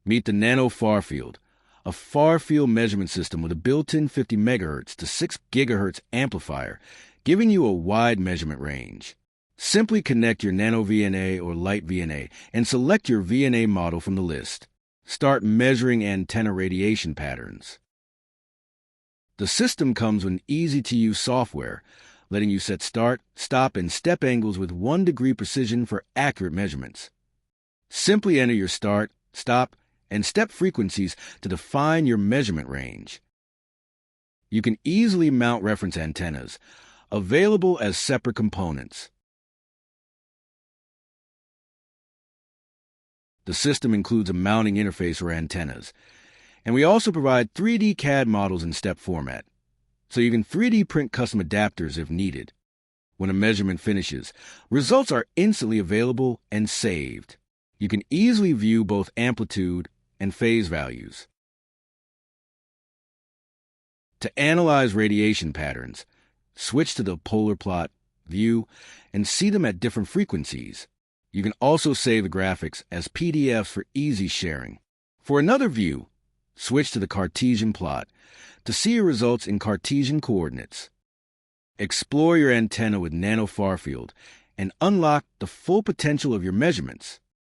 Meet the NanoFarfield, a far-field measurement system with a built-in 50 MHz to 6 GHz amplifier, giving you a wide measurement range. Simply connect your NanoVNA or LiteVNA and select your VNA model from the list. Start measuring antenna radiation patterns. The system comes with easy-to-use software, letting you set start, stop, and step angles with 1 degree precision for accurate measurements. Simply enter your start, stop, and step frequencies to define your measurement range. You can easily mount reference antennas, available as separate components. The system includes a mounting interface for antennas, and we also provide 3D CAD models in step format, so you can 3D print custom adapters if needed. When a measurement finishes, results are instantly available and saved. You can easily view both amplitude and phase values. To analyze radiation patterns, switch to the polar plot view and see them at different frequencies. You can also save the graphics as PDFs for easy sharing. For another view, switch to the Cartesian plot to see your results in Cartesian coordinates. Explore your antenna with NanoFarfield and unlock the full potential of your measurements.